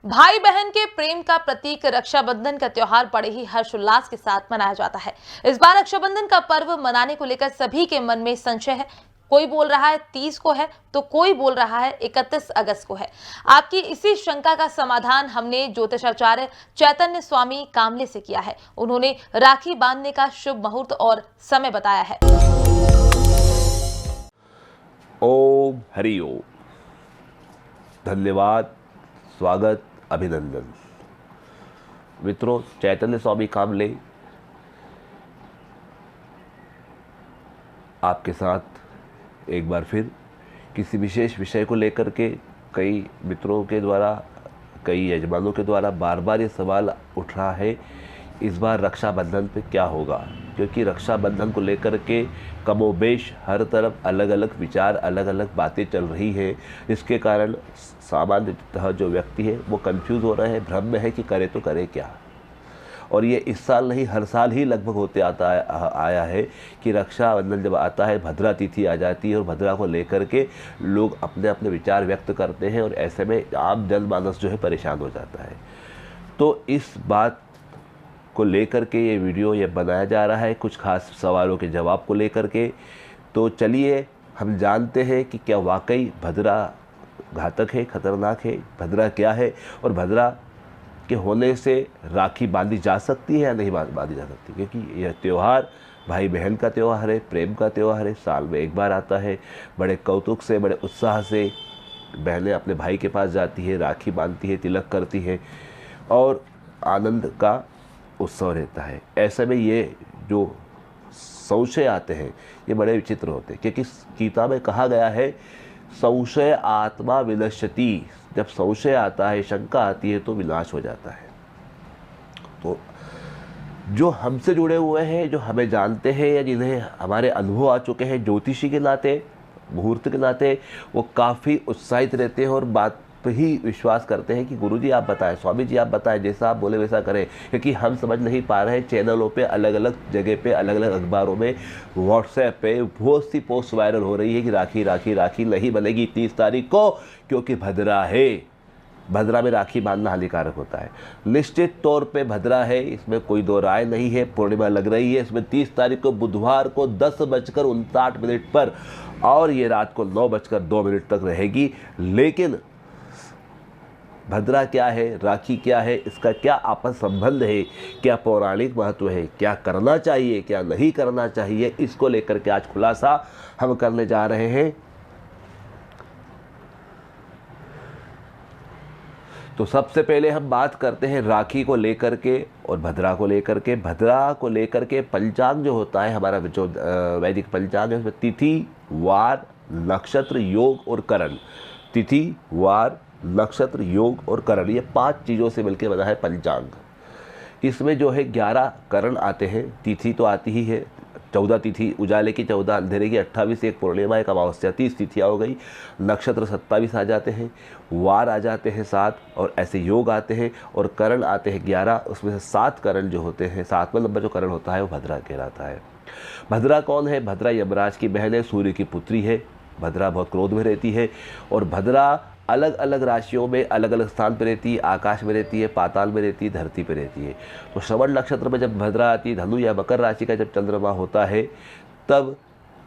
भाई बहन के प्रेम का प्रतीक रक्षाबंधन का त्योहार बड़े ही हर्षोल्लास के साथ मनाया जाता है। इस बार रक्षाबंधन का पर्व मनाने को लेकर सभी के मन में संशय है। कोई बोल रहा है 30 को है तो कोई बोल रहा है 31 अगस्त को है। आपकी इसी शंका का समाधान हमने ज्योतिषाचार्य चैतन्य स्वामी कामले से किया है। उन्होंने राखी बांधने का शुभ मुहूर्त और समय बताया है। ओम हरि ओम। धन्यवाद, स्वागत, अभिनंदन। मित्रों, चैतन्य स्वामी कामले आपके साथ एक बार फिर किसी विशेष विषय को लेकर के कई मित्रों के द्वारा, कई यजमानों के द्वारा बार बार ये सवाल उठ रहा है, इस बार रक्षाबंधन पे क्या होगा। क्योंकि रक्षाबंधन को लेकर के कमोबेश हर तरफ अलग अलग विचार, अलग अलग बातें चल रही हैं, जिसके कारण सामान्यतः जो व्यक्ति है वो कंफ्यूज हो रहे हैं, भ्रम में है कि करे तो करे क्या। और ये इस साल नहीं, हर साल ही लगभग होते आया है कि रक्षाबंधन जब आता है, भद्रा तिथि आ जाती है और भद्रा को लेकर के लोग अपने अपने विचार व्यक्त करते हैं और ऐसे में आम जनमानस जो है परेशान हो जाता है। तो इस बात को लेकर के ये वीडियो ये बनाया जा रहा है, कुछ खास सवालों के जवाब को लेकर के। तो चलिए हम जानते हैं कि क्या वाकई भद्रा घातक है, खतरनाक है, भद्रा क्या है और भद्रा के होने से राखी बांधी जा सकती है या नहीं बांधी जा सकती। क्योंकि यह त्यौहार भाई बहन का त्यौहार है, प्रेम का त्यौहार है, साल में एक बार आता है। बड़े कौतुक से, बड़े उत्साह से बहनें अपने भाई के पास जाती है, राखी बांधती है, तिलक करती है और आनंद का उत्सव रहता है। ऐसे में ये जो संशय आते हैं ये बड़े विचित्र होते हैं। क्योंकि गीता में कहा गया है, संशय आत्मा विनश्यति। जब संशय आता है, शंका आती है तो विनाश हो जाता है। तो जो हमसे जुड़े हुए हैं, जो हमें जानते हैं या जिन्हें हमारे अनुभव आ चुके हैं ज्योतिषी के नाते, मुहूर्त के नाते, वो काफ़ी उत्साहित रहते हैं और बात पे ही विश्वास करते हैं कि गुरुजी आप बताएं, स्वामी जी आप बताएं, जैसा आप बोले वैसा करें। क्योंकि हम समझ नहीं पा रहे हैं, चैनलों पे, अलग अलग जगह पे, अलग अलग अखबारों में, व्हाट्सएप पे बहुत सी पोस्ट वायरल हो रही है कि राखी राखी राखी नहीं बनेगी 30 तारीख को, क्योंकि भद्रा है। भद्रा में राखी बांधना हानिकारक होता है। निश्चित तौर पे भद्रा है, इसमें कोई दो राय नहीं है। पूर्णिमा लग रही है इसमें 30 तारीख को बुधवार को 10:59 पर और ये रात को 9:02 तक रहेगी। लेकिन भद्रा क्या है, राखी क्या है, इसका क्या आपस संबंध है, क्या पौराणिक महत्व है, क्या करना चाहिए, क्या नहीं करना चाहिए, इसको लेकर के आज खुलासा हम करने जा रहे हैं। तो सबसे पहले हम बात करते हैं राखी को लेकर के और भद्रा को लेकर के। भद्रा को लेकर के पंचांग जो होता है हमारा, जो वैदिक पंचांग है, उसमें तिथि, वार, नक्षत्र, योग और करण। तिथि, वार, नक्षत्र, योग और करण, ये 5 चीज़ों से मिलकर बना है पंचांग। इसमें जो है 11 करण आते हैं। तिथि तो आती ही है, 14 तिथि, उजाले की 14, अंधेरे की 28, एक पूर्णिमा, एक अमावस्या, 30 तिथियाँ हो गई। नक्षत्र 27 आ जाते हैं, वार आ जाते हैं 7 और ऐसे योग आते हैं और करण आते हैं 11। उसमें से 7 करण जो होते हैं, 7वां नंबर जो करण होता है वो भद्रा कहलाता है। भद्रा कौन है? भद्रा यमराज की बहन है, सूर्य की पुत्री है। भद्रा बहुत क्रोध में रहती है और भद्रा अलग अलग राशियों में अलग अलग स्थान पर रहती है। आकाश में रहती है, पाताल में रहती है, धरती पर रहती है। तो श्रवण नक्षत्र में जब भद्रा आती है, धनु या मकर राशि का जब चंद्रमा होता है, तब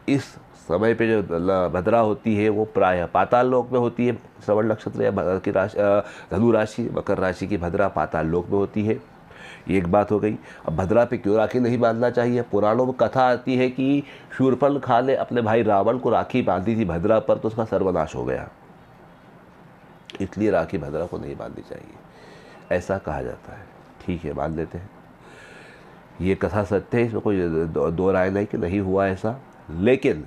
इस समय पे जो भद्रा होती है वो प्रायः पाताल लोक में होती है। श्रवण नक्षत्र या की राशि, धनु राशि, मकर राशि की भद्रा पाताल लोक में होती है। ये एक बात हो गई। अब भद्रा पे क्यों राखी नहीं बांधना चाहिए? पुराणों में कथा आती है कि शूर्पणखा ने अपने भाई रावण को राखी बांधी थी भद्रा पर, तो उसका सर्वनाश हो गया, इसलिए राखी भद्रा को नहीं बांधनी चाहिए, ऐसा कहा जाता है। ठीक है, मान लेते हैं, ये कथा सत्य है, इसमें कोई दो राय नहीं कि नहीं हुआ ऐसा। लेकिन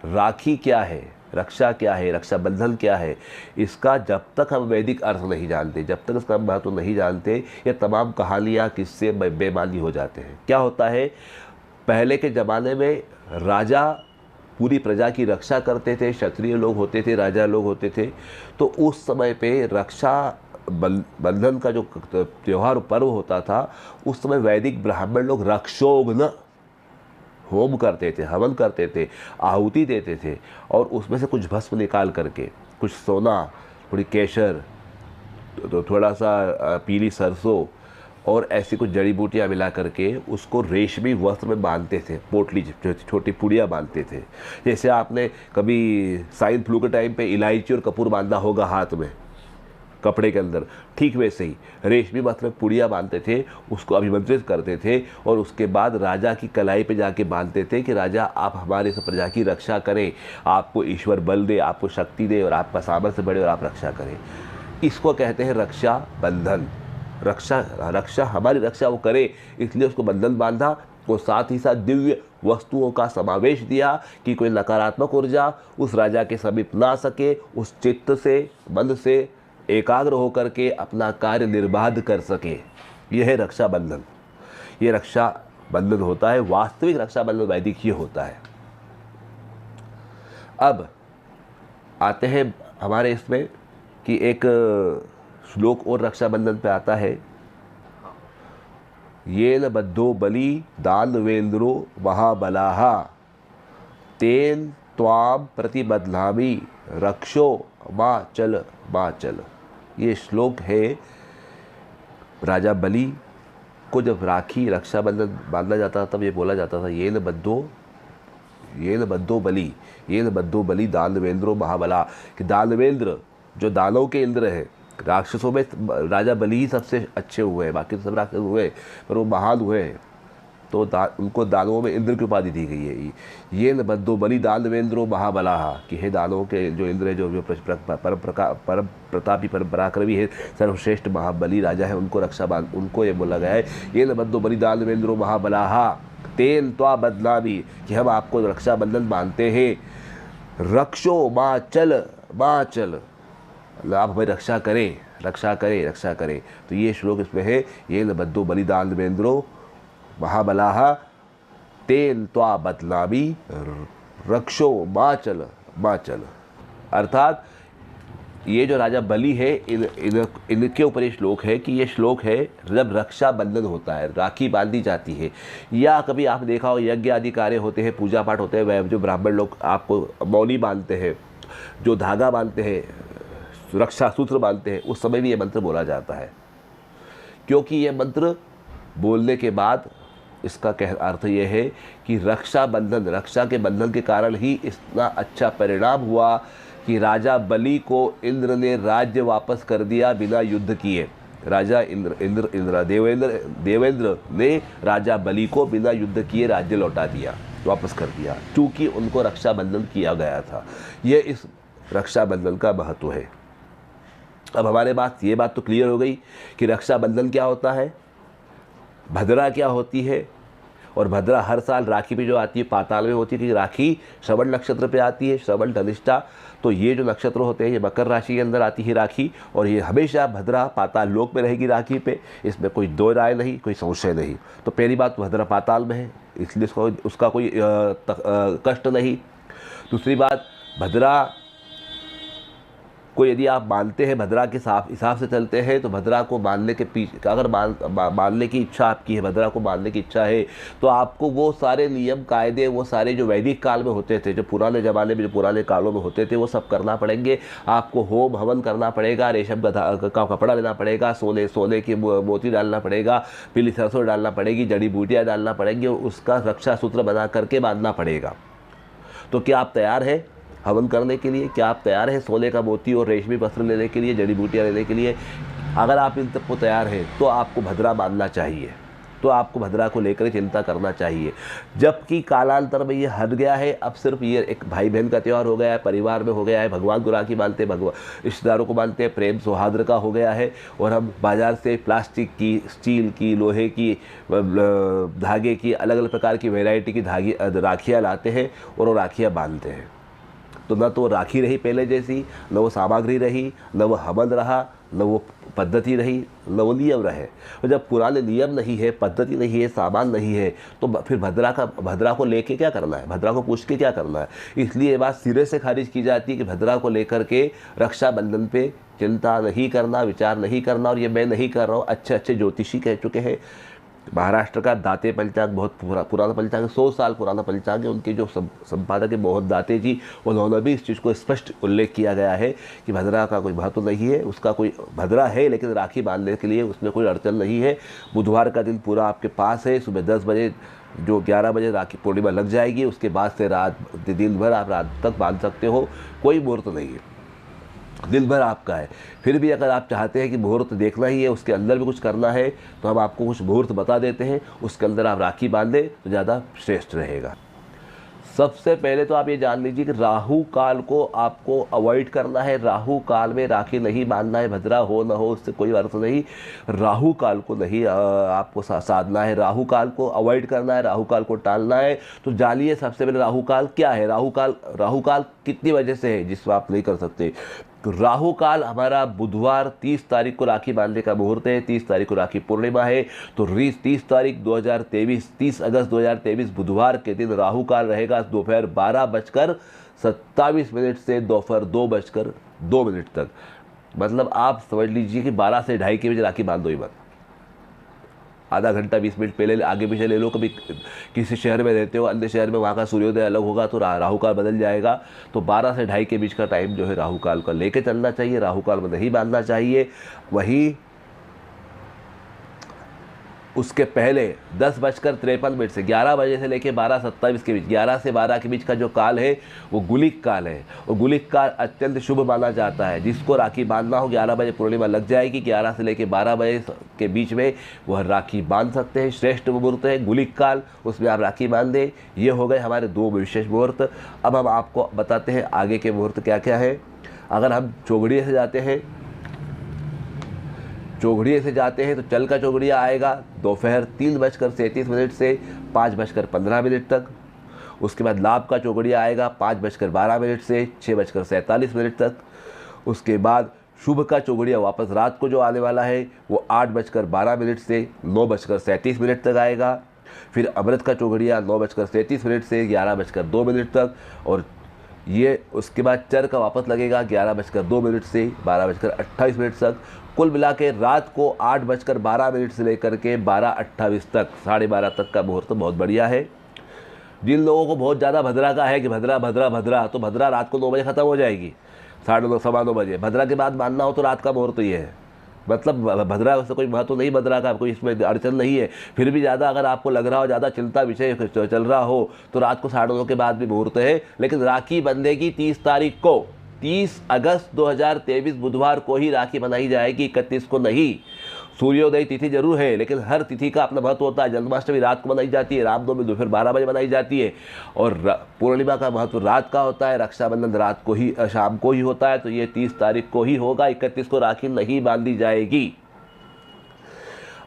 राखी क्या है, रक्षा क्या है, रक्षाबंधन क्या है, इसका जब तक हम वैदिक अर्थ नहीं जानते, जब तक इसका महत्व नहीं जानते, ये तमाम कहानियाँ, किस्से बेमानी हो जाते हैं। क्या होता है, पहले के ज़माने में राजा पूरी प्रजा की रक्षा करते थे, क्षत्रिय लोग होते थे, राजा लोग होते थे। तो उस समय पे रक्षा बंधन का जो त्यौहार पर्व होता था, उस समय वैदिक ब्राह्मण लोग रक्षोघ्न होम करते थे, हवन करते थे, आहुति देते थे और उसमें से कुछ भस्म निकाल करके, कुछ सोना, थोड़ी केसर, तो थोड़ा सा पीली सरसों और ऐसी कुछ जड़ी बूटियाँ मिला करके उसको रेशमी वस्त्र में बांधते थे, पोटली छोटी पुड़िया बांधते थे। जैसे आपने कभी स्वाइन फ्लू के टाइम पे इलायची और कपूर बांधा होगा हाथ में कपड़े के अंदर, ठीक वैसे ही रेशमी वस्त्र में पुड़िया बांधते थे, उसको अभिमंत्रित करते थे और उसके बाद राजा की कलाई पे जाके बांधते थे कि राजा आप हमारे इस प्रजा की रक्षा करें, आपको ईश्वर बल दे, आपको शक्ति दे और आपका सामर्थ्य बढ़े और आप रक्षा करें। इसको कहते हैं रक्षा बंधन। रक्षा हमारी रक्षा वो करे, इसलिए उसको बंधन बांधा और साथ ही साथ दिव्य वस्तुओं का समावेश दिया कि कोई नकारात्मक ऊर्जा उस राजा के समीप ना सके, उस चित्त से मन से एकाग्र होकर के अपना कार्य निर्बाध कर सके। यह है रक्षा बंधन। ये रक्षा बंधन होता है, वास्तविक रक्षा बंधन वैदिक ही होता है। अब आते हैं हमारे इसमें कि एक श्लोक और रक्षाबंधन पे आता है, येन बद्धो बलि दानवेंद्रो महाबलाः तेन त्वाम प्रतिबध्नामि रक्षो माचल माचल। ये श्लोक है, राजा बलि को जब राखी रक्षाबंधन बांधा जाता था तब ये बोला जाता था, येन बद्धो बलि दानवेंद्रो महाबला, कि दानवेंद्र जो दानव के इंद्र है, राक्षसों में राजा बलि ही सबसे अच्छे हुए हैं, बाकी तो सब राक्षस हुए पर वो महान हुए हैं, तो उनको दानवों में इंद्र की उपाधि दी गई है। ये न बद्धो बलि दानवेंद्रो महाबला, कि हे दानवों के जो इंद्र है, जो परम प्रतापी परम पराक्रमी है, सर्वश्रेष्ठ महाबली राजा है, उनको उनको ये बोला गया है, ये न बद्धो बलि दानवेंद्रो महाबला तेन त्वा बदनामी, कि हम आपको रक्षाबंधन मानते हैं। रक्षो माचल माचल, आप हमें रक्षा करें। तो ये श्लोक इसमें है, ये न बद्धो बलि दानवेंद्रो महाबलाः तेन त्वा बदनामी रक्षो माचल माचल। अर्थात ये जो राजा बलि है, इनके ऊपर ये श्लोक है कि ये श्लोक है जब रक्षा बंधन होता है, राखी बांधी जाती है, या कभी आप देखा हो यज्ञ आदि कार्य होते हैं, पूजा पाठ होते हैं, वह जो ब्राह्मण लोग आपको मौली बांधते हैं, जो धागा बांधते हैं, रक्षा सूत्र बांधते हैं, उस समय भी ये मंत्र बोला जाता है। क्योंकि ये मंत्र बोलने के बाद इसका अर्थ ये है कि रक्षा के बंधन के कारण ही इतना अच्छा परिणाम हुआ कि राजा बलि को इंद्र ने राज्य वापस कर दिया बिना युद्ध किए। राजा देवेंद्र ने राजा बलि को बिना युद्ध किए राज्य लौटा दिया, वापस कर दिया, क्योंकि उनको रक्षा बंधन किया गया था। ये इस रक्षा बंधन का महत्व है। अब हमारे ये बात तो क्लियर हो गई कि रक्षाबंधन क्या होता है, भद्रा क्या होती है, और भद्रा हर साल राखी पे जो आती है पाताल में होती है, कि राखी श्रवण नक्षत्र पे आती है, श्रवण धनिष्ठा। तो ये जो नक्षत्र होते हैं, ये मकर राशि के अंदर आती है राखी, और ये हमेशा भद्रा पाताल लोक में रहेगी राखी पे, इसमें कोई दो राय नहीं, कोई संशय नहीं। तो पहली बात, भद्रा पाताल में है, इसलिए उसका कोई कष्ट नहीं। दूसरी बात, भद्रा को यदि आप मानते हैं, भद्रा के हिसाब से चलते हैं, तो भद्रा को मानने के पीछे अगर मानने की इच्छा आपकी है, भद्रा को मानने की इच्छा है, तो आपको वो सारे नियम कायदे, वो सारे जो वैदिक काल में होते थे, जो पुराने ज़माने में, जो पुराने कालों में होते थे, वो सब करना पड़ेंगे। आपको होम हवन करना पड़ेगा, रेशम का कपड़ा लेना पड़ेगा, सोने की मोती डालना पड़ेगा, पीली सरसों डालना पड़ेगी, जड़ी बूटियाँ डालना पड़ेंगी, और उसका रक्षा सूत्र बना करके बांधना पड़ेगा। तो क्या आप तैयार हैं हवन करने के लिए? क्या आप तैयार हैं सोने का मोती और रेशमी वस्त्र लेने के लिए, जड़ी बूटियाँ लेने के लिए? अगर आप इन तक को तैयार हैं तो आपको भद्रा मानना चाहिए, तो आपको भद्रा को लेकर चिंता करना चाहिए। जबकि कालांतर में ये हट गया है, अब सिर्फ ये एक भाई बहन का त्यौहार हो गया है, परिवार में हो गया है, भगवान को राखी बांधते हैं, रिश्तेदारों को बांधते हैं, प्रेम सौहार्द का हो गया है, और हम बाज़ार से प्लास्टिक की, स्टील की, लोहे की, धागे की, अलग अलग प्रकार की वैरायटी की राखियाँ लाते हैं और वो राखियाँ बांधते हैं। तो न तो राखी रही पहले जैसी, न वो सामग्री रही, न वो हवन रहा, न वो पद्धति रही, न वो नियम रहे। और जब पुराने नियम नहीं है, पद्धति नहीं है, सामान नहीं है, तो फिर भद्रा को लेके क्या करना है, भद्रा को पूछ के क्या करना है? इसलिए ये बात सिरे से खारिज की जाती है कि भद्रा को लेकर के रक्षाबंधन पे चिंता नहीं करना, विचार नहीं करना। और ये मैं नहीं कर रहा हूँ, अच्छे अच्छे ज्योतिषी कह चुके हैं, महाराष्ट्र का दाते पंचांग बहुत पुराना पंचांग है, 100 साल पुराना पंचांग है। उनके जो संपादक है मोहन दाते जी, उन्होंने भी इस चीज़ को स्पष्ट उल्लेख किया गया है कि भद्रा का कोई महत्व नहीं है, उसका कोई भद्रा है लेकिन राखी बांधने के लिए उसमें कोई अड़चन नहीं है। बुधवार का दिन पूरा आपके पास है, सुबह 10 बजे जो 11 बजे राखी पूर्णिमा लग जाएगी, उसके बाद से दिन भर आप रात तक बांध सकते हो, कोई मुहूर्त नहीं है, दिन भर आपका है। फिर भी अगर आप चाहते हैं कि मुहूर्त देखना ही है, उसके अंदर भी कुछ करना है, तो हम आपको कुछ मुहूर्त बता देते हैं, उसके अंदर आप राखी बांध दें तो ज़्यादा श्रेष्ठ रहेगा। सबसे पहले तो आप ये जान लीजिए कि राहु काल को आपको अवॉइड करना है। राहु काल में राखी नहीं बांधना है, भद्रा हो ना हो उससे कोई अर्थ नहीं। राहु काल को नहीं आपको साधना है, राहु काल को अवॉइड करना है, राहु काल को टालना है। तो जानिए सबसे पहले राहु काल क्या है, राहु काल कितनी वजह से है जिसको आप नहीं कर सकते। तो राहु काल हमारा बुधवार 30 तारीख को राखी बांधने का मुहूर्त है, 30 तारीख को राखी पूर्णिमा है। तो 30 तारीख 2023, 30 अगस्त 2023 बुधवार के दिन राहु काल रहेगा दोपहर 12:27 से दोपहर 2:02 तक। मतलब आप समझ लीजिए कि 12 से 2:30 के बजे राखी बांधो ही मत। आधा घंटा 20 मिनट पहले आगे पीछे ले लो। कभी किसी शहर में रहते हो, अन्य शहर में वहाँ का सूर्योदय अलग होगा तो राहु काल बदल जाएगा। तो 12 से 2:30 के बीच का टाइम जो है राहु काल का लेके चलना चाहिए, राहु काल में नहीं बांधना चाहिए। वहीं उसके पहले 10:53 से 11 बजे से लेकर 12:27 के बीच, 11 से 12 के बीच का जो काल है वो गुलिक काल है। और गुलिक काल अत्यंत शुभ माना जाता है। जिसको राखी बांधना हो 11 बजे पूर्णिमा लग जाएगी, 11 से लेकर 12 बजे के बीच में वह राखी बांध सकते हैं। श्रेष्ठ मुहूर्त है गुलिक काल, उसमें आप राखी बांध दें। ये हो गए हमारे 2 विशेष मुहूर्त। अब हम आपको बताते हैं आगे के मुहूर्त क्या क्या है। अगर हम चौघड़िए से जाते हैं, चौघड़िए से जाते हैं तो चल का चौघड़िया आएगा दोपहर 3:37 से 5:15 तक। उसके बाद लाभ का चौघड़िया आएगा 5:12 से 6:47 तक। उसके बाद शुभ का चौघड़िया वापस रात को जो आने वाला है वो 8:12 से 9:37 तक आएगा। फिर अमृत का चौघड़िया 9:33 से 11:02 तक। और ये उसके बाद चर का वापस लगेगा 11:02 से 12:28 तक। कुल मिला के रात को 8:12 से लेकर के 12:28 तक, 12:30 तक का मुहूर्त बहुत बढ़िया है। जिन लोगों को बहुत ज़्यादा भद्रा का है कि भद्रा तो भद्रा रात को 9 बजे ख़त्म हो जाएगी, 9:30 सवा 9 बजे। भद्रा के बाद मानना हो तो रात का मुहूर्त ये है। मतलब भद्रा से कोई महत्व नहीं, भद्रा का कोई इसमें अड़चन नहीं है। फिर भी ज़्यादा अगर आपको लग रहा हो, ज़्यादा चिंता विषय चल रहा हो, तो रात को 9:30 के बाद भी मुहूर्त है। लेकिन राखी बंधेगी 30 तारीख को, 30 अगस्त 2023 बुधवार को ही राखी बनाई जाएगी, 31 को नहीं। सूर्योदय तिथि जरूर है लेकिन हर तिथि का अपना महत्व होता है। जन्माष्टमी रात को बनाई जाती है, रामनवमी दोपहर 12 बजे बनाई जाती है, और पूर्णिमा का महत्व रात का होता है, रक्षाबंधन रात को ही, शाम को ही होता है। तो ये 30 तारीख को ही होगा, 31 को राखी नहीं बांधी जाएगी।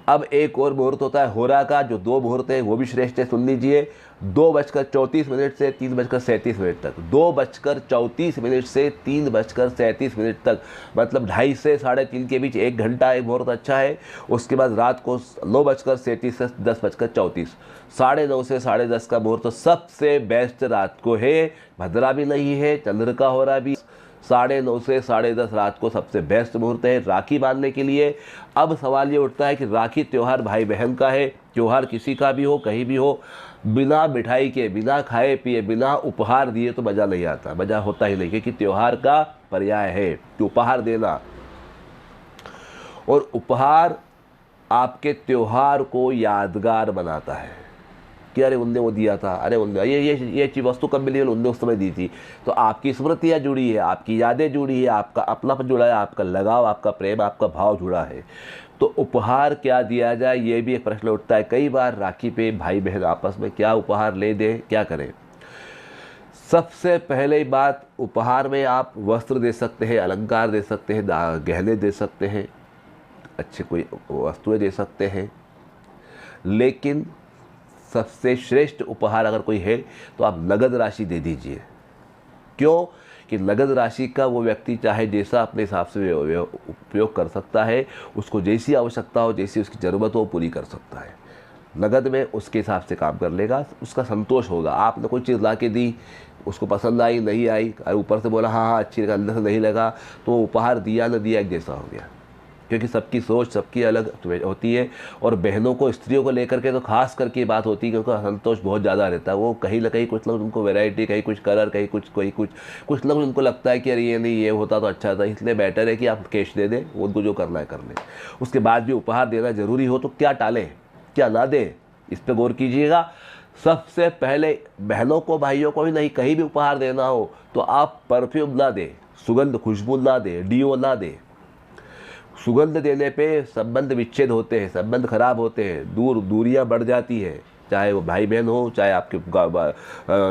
अब एक और मुहूर्त होता है होरा का, जो 2 मुहूर्त है वो भी श्रेष्ठ है, सुन लीजिए। 2:34 से 3:37 तक, 2:34 से 3:37 तक, मतलब 2:30 से 3:30 के बीच 1 घंटा एक मुहूर्त अच्छा है। उसके बाद रात को 9:37 से 10:34, 9:30 से 10:30 का मुहूर्त सबसे बेस्ट रात को है। भद्रा भी नहीं है, चंद्र का हो रहा भी 9:30 से 10:30 रात को सबसे बेस्ट मुहूर्त है राखी बांधने के लिए। अब सवाल ये उठता है कि राखी त्यौहार भाई बहन का है, त्यौहार किसी का भी हो, कहीं भी हो, बिना मिठाई के, बिना खाए पिए, बिना उपहार दिए तो मज़ा नहीं आता, मज़ा होता ही नहीं। क्योंकि त्यौहार का पर्याय है कि उपहार देना, और उपहार आपके त्यौहार को यादगार बनाता है कि अरे उनने वो दिया था, अरे उनने ये चीज़ वस्तु कब मिली, उनने उस समय दी थी। तो आपकी स्मृतियाँ जुड़ी है, आपकी यादें जुड़ी है, आपका अपनापन जुड़ा है, आपका लगाव, आपका प्रेम, आपका भाव जुड़ा है। तो उपहार क्या दिया जाए, ये भी एक प्रश्न उठता है कई बार। राखी पे भाई बहन आपस में क्या उपहार ले दें, क्या करें। सबसे पहले बात, उपहार में आप वस्त्र दे सकते हैं, अलंकार दे सकते हैं, गहने दे सकते हैं, अच्छे कोई वस्तुएं दे सकते हैं। लेकिन सबसे श्रेष्ठ उपहार अगर कोई है तो आप नगद राशि दे दीजिए। क्यों कि नगद राशि का वो व्यक्ति चाहे जैसा अपने हिसाब से उपयोग कर सकता है, उसको जैसी आवश्यकता हो, जैसी उसकी ज़रूरत हो पूरी कर सकता है। नगद में उसके हिसाब से काम कर लेगा, उसका संतोष होगा। आपने कोई चीज़ ला के दी, उसको पसंद आई नहीं आई, और ऊपर से बोला हाँ अच्छी लगा, अंदर से नहीं लगा, तो उपहार दिया न दिया एक जैसा हो गया। क्योंकि सबकी सोच सबकी अलग होती है। और बहनों को, स्त्रियों को लेकर के तो खास करके ये बात होती है कि उनका संतोष बहुत ज़्यादा रहता है। वो कहीं ना कहीं कुछ लोग उनको वैरायटी, कहीं कुछ कलर, कहीं कुछ लोग उनको लगता है कि अरे ये नहीं, ये होता तो अच्छा था। इसलिए बेटर है कि आप कैश दे दें, उनको जो करना है कर लें। उसके बाद भी उपहार देना ज़रूरी हो तो क्या टालें, क्या ना दें, इस पर गौर कीजिएगा। सबसे पहले बहनों को, भाइयों को भी नहीं, कहीं भी उपहार देना हो तो आप परफ्यूम ना दें, सुगंध खुशबू ना दें, डीओ ना दें। सुगंध देने पे संबंध विच्छेद होते हैं, संबंध खराब होते हैं, दूरियां बढ़ जाती है। चाहे वो भाई बहन हो, चाहे आपके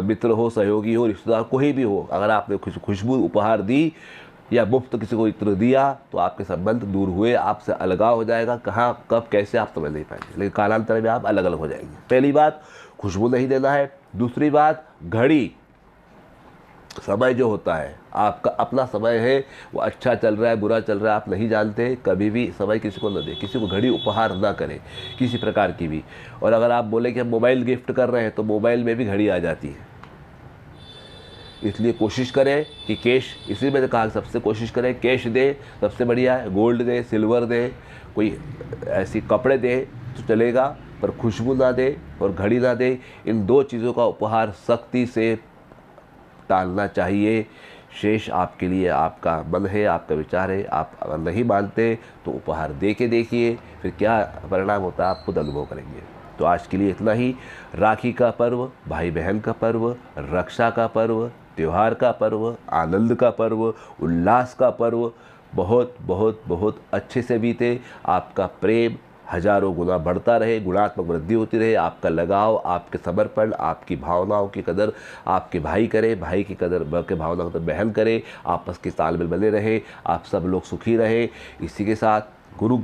मित्र हो, सहयोगी हो, रिश्तेदार, कोई भी हो। अगर आपने खुशबू उपहार दी या मुफ्त किसी को इत्र दिया तो आपके संबंध दूर हुए, आपसे अलगाव हो जाएगा। कहाँ, कब, कैसे आप समझ नहीं पाएंगे, लेकिन कालांतर में आप अलग अलग हो जाएंगे। पहली बात, खुशबू नहीं देना है। दूसरी बात, घड़ी, समय जो होता है आपका अपना समय है, वो अच्छा चल रहा है, बुरा चल रहा है, आप नहीं जानते। कभी भी समय किसी को न दें, किसी को घड़ी उपहार ना करें किसी प्रकार की भी। और अगर आप बोले कि हम मोबाइल गिफ्ट कर रहे हैं तो मोबाइल में भी घड़ी आ जाती है। इसलिए कोशिश करें कि कैश, इसी में कहा सबसे कोशिश करें कैश दे, सबसे बढ़िया है। गोल्ड दे, सिल्वर दे, कोई ऐसी कपड़े दे तो चलेगा, पर खुशबू ना दे और घड़ी ना दे। इन दो चीज़ों का उपहार सख्ती से टालना चाहिए। शेष आपके लिए आपका मन है, आपका विचार है। आप अगर नहीं मानते तो उपहार दे के देखिए, फिर क्या परिणाम होता है आप खुद अनुभव करेंगे। तो आज के लिए इतना ही। राखी का पर्व, भाई बहन का पर्व, रक्षा का पर्व, त्यौहार का पर्व, आनंद का पर्व, उल्लास का पर्व बहुत बहुत बहुत अच्छे से बीते। आपका प्रेम हजारों गुना बढ़ता रहे, गुणात्मक वृद्धि होती रहे। आपका लगाव, आपके समर्पण, आपकी भावनाओं की कदर आपके भाई करे, भाई की कदर के भावनाओं की कदर बहन करे। आपस के तालमेल बने रहे, आप सब लोग सुखी रहे। इसी के साथ गुरु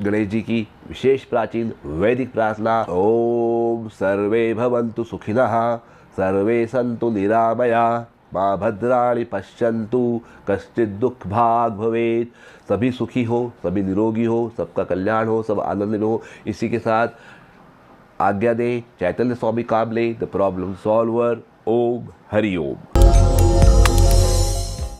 गणेश जी की विशेष प्राचीन वैदिक प्रार्थना, ओम सर्वे भवन्तु सुखिनः, सर्वे सन्तु निरामया, माँ भद्राणि पश्यन्तु, कश्चित् दुःख भाग भवेत्। सभी सुखी हो, सभी निरोगी हो, सबका कल्याण हो, सब आनंद में हो। इसी के साथ आज्ञा दें Chaitanya Swami Kamle, the problem solver. ओम हरि ओम।